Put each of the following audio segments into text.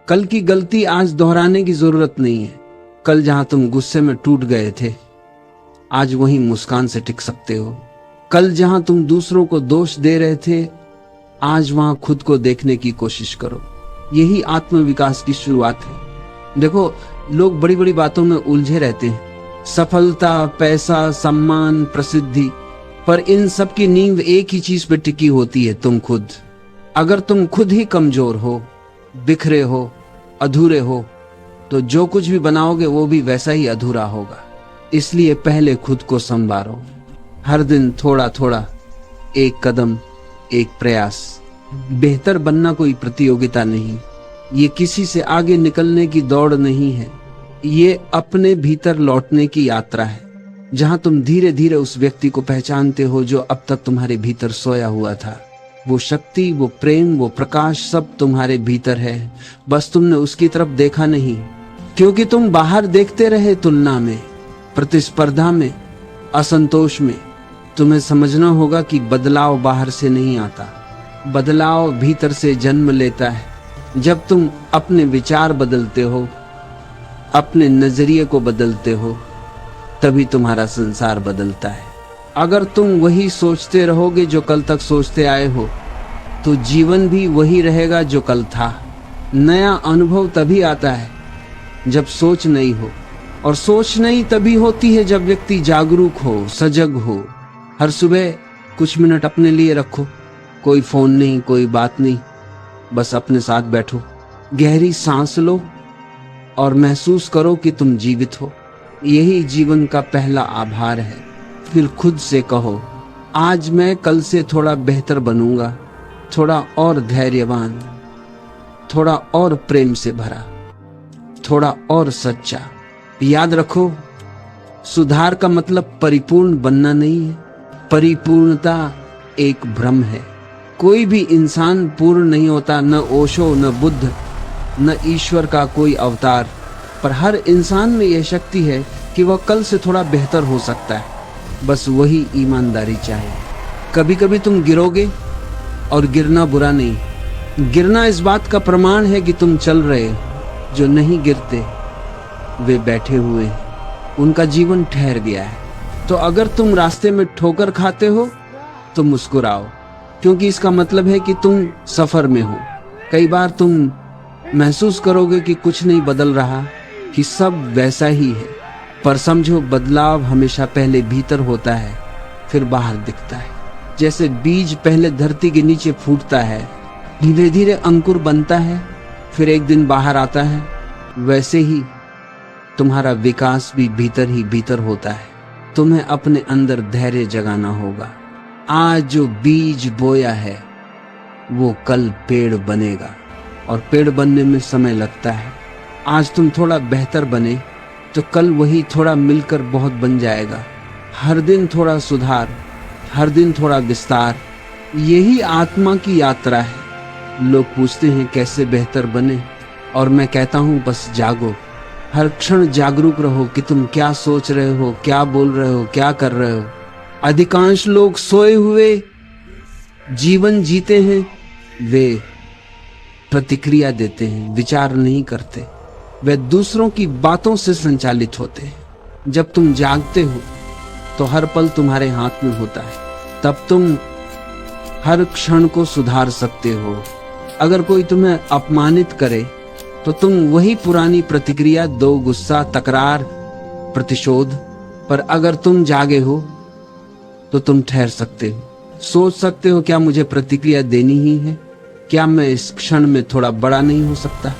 कल की गलती आज दोहराने की जरूरत नहीं है। कल जहां तुम गुस्से में टूट गए थे, आज वहीं मुस्कान से टिक सकते हो। कल जहां तुम दूसरों को दोष दे रहे थे, आज वहां खुद को देखने की कोशिश करो। यही आत्मविकास की शुरुआत है। देखो, लोग बड़ी बड़ी बातों में उलझे रहते हैं, सफलता, पैसा, सम्मान, प्रसिद्धि, पर इन सब की नींव एक ही चीज पे टिकी होती है, तुम खुद। अगर तुम खुद ही कमजोर हो, बिखरे हो, अधूरे हो, तो जो कुछ भी बनाओगे वो भी वैसा ही अधूरा होगा। इसलिए पहले खुद को संवारो। हर दिन थोड़ा थोड़ा, एक कदम, एक प्रयास। बेहतर बनना कोई प्रतियोगिता नहीं, ये किसी से आगे निकलने की दौड़ नहीं है। ये अपने भीतर लौटने की यात्रा है, जहां तुम धीरे धीरे उस व्यक्ति को पहचानते हो जो अब तक तुम्हारे भीतर सोया हुआ था। वो शक्ति, वो प्रेम, वो प्रकाश सब तुम्हारे भीतर है, बस तुमने उसकी तरफ देखा नहीं, क्योंकि तुम बाहर देखते रहे तुलना में, प्रतिस्पर्धा में, असंतोष में। तुम्हें समझना होगा कि बदलाव बाहर से नहीं आता, बदलाव भीतर से जन्म लेता है। जब तुम अपने विचार बदलते हो, अपने नजरिए को बदलते हो, तभी तुम्हारा संसार बदलता है। अगर तुम वही सोचते रहोगे जो कल तक सोचते आए हो, तो जीवन भी वही रहेगा जो कल था। नया अनुभव तभी आता है जब सोच नई हो, और सोच नई तभी होती है जब व्यक्ति जागरूक हो, सजग हो। हर सुबह कुछ मिनट अपने लिए रखो, कोई फोन नहीं, कोई बात नहीं, बस अपने साथ बैठो, गहरी सांस लो और महसूस करो कि तुम जीवित हो। यही जीवन का पहला आभार है। फिर खुद से कहो, आज मैं कल से थोड़ा बेहतर बनूंगा, थोड़ा और धैर्यवान, थोड़ा और प्रेम से भरा, थोड़ा और सच्चा। याद रखो, सुधार का मतलब परिपूर्ण बनना नहीं है, परिपूर्णता एक भ्रम है। कोई भी इंसान पूर्ण नहीं होता, न ओशो, न बुद्ध, न ईश्वर का कोई अवतार। पर हर इंसान में यह शक्ति है कि वह कल से थोड़ा बेहतर हो सकता है, बस वही ईमानदारी चाहिए। कभी कभी तुम गिरोगे, और गिरना बुरा नहीं। गिरना इस बात का प्रमाण है कि तुम चल रहे हो। जो नहीं गिरते वे बैठे हुए हैं, उनका जीवन ठहर गया है। तो अगर तुम रास्ते में ठोकर खाते हो तो मुस्कुराओ, क्योंकि इसका मतलब है कि तुम सफर में हो। कई बार तुम महसूस करोगे कि कुछ नहीं बदल रहा, कि सब वैसा ही है, पर समझो, बदलाव हमेशा पहले भीतर होता है, फिर बाहर दिखता है। जैसे बीज पहले धरती के नीचे फूटता है, धीरे धीरे अंकुर बनता है, फिर एक दिन बाहर आता है, वैसे ही तुम्हारा विकास भी भीतर ही भीतर होता है। तुम्हें अपने अंदर धैर्य जगाना होगा। आज जो बीज बोया है वो कल पेड़ बनेगा, और पेड़ बनने में समय लगता है। आज तुम थोड़ा बेहतर बने तो कल वही थोड़ा मिलकर बहुत बन जाएगा। हर दिन थोड़ा सुधार, हर दिन थोड़ा विस्तार, यही आत्मा की यात्रा है। लोग पूछते हैं कैसे बेहतर बने, और मैं कहता हूँ बस जागो। हर क्षण जागरूक रहो कि तुम क्या सोच रहे हो, क्या बोल रहे हो, क्या कर रहे हो। अधिकांश लोग सोए हुए जीवन जीते हैं, वे प्रतिक्रिया देते हैं, विचार नहीं करते। वे दूसरों की बातों से संचालित होते हैं। जब तुम जागते हो तो हर पल तुम्हारे हाथ में होता है, तब तुम हर क्षण को सुधार सकते हो। अगर कोई तुम्हें अपमानित करे तो तुम वही पुरानी प्रतिक्रिया दो, गुस्सा, तकरार, प्रतिशोध। पर अगर तुम जागे हो तो तुम ठहर सकते हो, सोच सकते हो, क्या मुझे प्रतिक्रिया देनी ही है? क्या मैं इस क्षण में थोड़ा बड़ा नहीं हो सकता?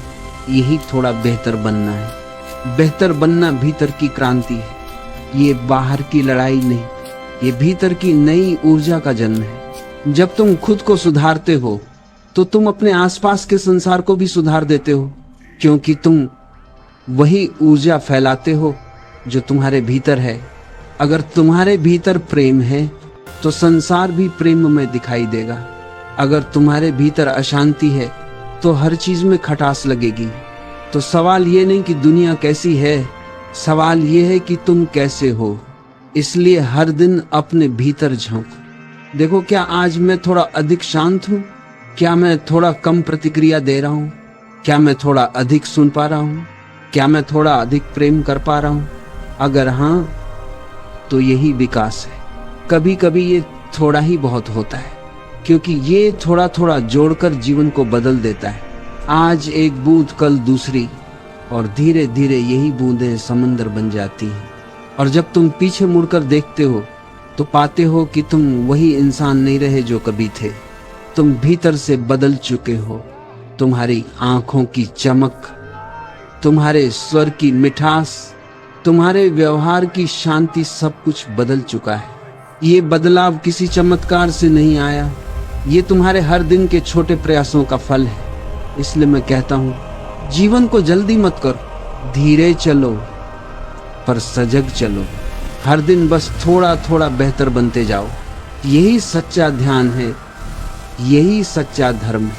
यही थोड़ा बेहतर बनना है। बेहतर बनना भीतर की क्रांति है, ये बाहर की लड़ाई नहीं, ये भीतर की नई ऊर्जा का जन्म है। जब तुम खुद को सुधारते हो तो तुम अपने आसपास के संसार को भी सुधार देते हो, क्योंकि तुम वही ऊर्जा फैलाते हो जो तुम्हारे भीतर है। अगर तुम्हारे भीतर प्रेम है तो संसार भी प्रेम में दिखाई देगा। अगर तुम्हारे भीतर अशांति है तो हर चीज में खटास लगेगी। तो सवाल ये नहीं कि दुनिया कैसी है, सवाल ये है कि तुम कैसे हो। इसलिए हर दिन अपने भीतर झांको। देखो, क्या आज मैं थोड़ा अधिक शांत हूँ? क्या मैं थोड़ा कम प्रतिक्रिया दे रहा हूँ? क्या मैं थोड़ा अधिक सुन पा रहा हूं? क्या मैं थोड़ा अधिक प्रेम कर पा रहा हूं? अगर हां, तो यही विकास है। कभी कभी ये थोड़ा ही बहुत होता है, क्योंकि ये थोड़ा थोड़ा जोड़कर जीवन को बदल देता है। आज एक बूंद, कल दूसरी, और धीरे धीरे यही बूंदें समंदर बन जाती हैं। और जब तुम पीछे मुड़कर देखते हो तो पाते हो कि तुम वही इंसान नहीं रहे जो कभी थे। तुम भीतर से बदल चुके हो। तुम्हारी आंखों की चमक, तुम्हारे स्वर की मिठास, तुम्हारे व्यवहार की शांति, सब कुछ बदल चुका है। ये बदलाव किसी चमत्कार से नहीं आया, ये तुम्हारे हर दिन के छोटे प्रयासों का फल है। इसलिए मैं कहता हूं, जीवन को जल्दी मत करो, धीरे चलो पर सजग चलो। हर दिन बस थोड़ा थोड़ा बेहतर बनते जाओ। यही सच्चा ध्यान है, यही सच्चा धर्म है,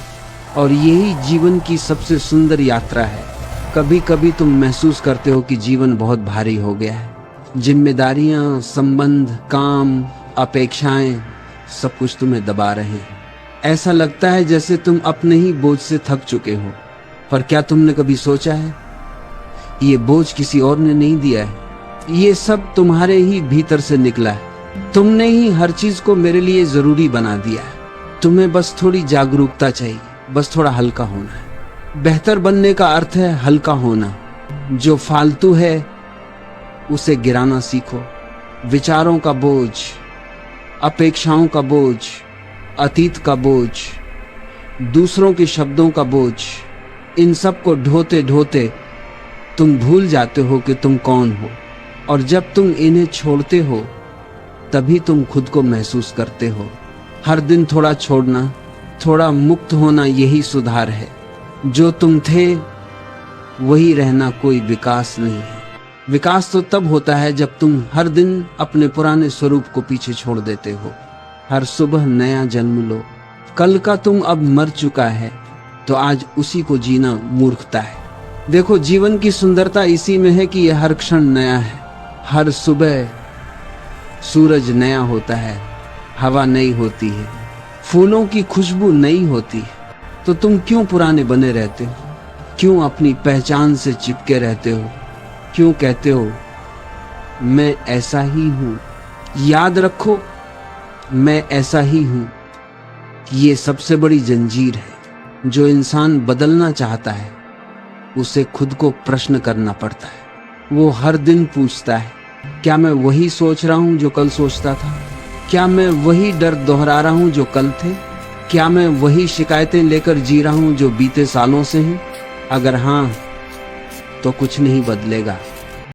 और यही जीवन की सबसे सुंदर यात्रा है। कभी कभी तुम महसूस करते हो कि जीवन बहुत भारी हो गया है। जिम्मेदारियां, संबंध, काम, अपेक्षाएं, सब कुछ तुम्हें दबा रहे हैं। ऐसा लगता है जैसे तुम अपने ही बोझ से थक चुके हो। पर क्या तुमने कभी सोचा है, ये बोझ किसी और ने नहीं दिया है, ये सब तुम्हारे ही भीतर से निकला है। तुमने ही हर चीज को मेरे लिए जरूरी बना दिया है। तुम्हें बस थोड़ी जागरूकता चाहिए, बस थोड़ा हल्का होना है। बेहतर बनने का अर्थ है हल्का होना। जो फालतू है उसे गिराना सीखो। विचारों का बोझ, अपेक्षाओं का बोझ, अतीत का बोझ, दूसरों के शब्दों का बोझ, इन सब को ढोते ढोते तुम भूल जाते हो कि तुम कौन हो। और जब तुम इन्हें छोड़ते हो तभी तुम खुद को महसूस करते हो। हर दिन थोड़ा छोड़ना, थोड़ा मुक्त होना, यही सुधार है। जो तुम थे वही रहना कोई विकास नहीं है। विकास तो तब होता है जब तुम हर दिन अपने पुराने स्वरूप को पीछे छोड़ देते हो। हर सुबह नया जन्म लो। कल का तुम अब मर चुका है, तो आज उसी को जीना मूर्खता है। देखो, जीवन की सुंदरता इसी में है कि यह हर क्षण नया है। हर सुबह सूरज नया होता है, हवा नई होती है, फूलों की खुशबू नई होती है। तो तुम क्यों पुराने बने रहते हो? क्यों अपनी पहचान से चिपके रहते हो? क्यों कहते हो मैं ऐसा ही हूं? याद रखो, मैं ऐसा ही हूं। ये सबसे बड़ी जंजीर है। जो इंसान बदलना चाहता है उसे खुद को प्रश्न करना पड़ता है। वो हर दिन पूछता है, क्या मैं वही सोच रहा हूं जो कल सोचता था? क्या मैं वही डर दोहरा रहा हूं जो कल थे? क्या मैं वही शिकायतें लेकर जी रहा हूं जो बीते सालों से हैं? अगर हां, तो कुछ नहीं बदलेगा।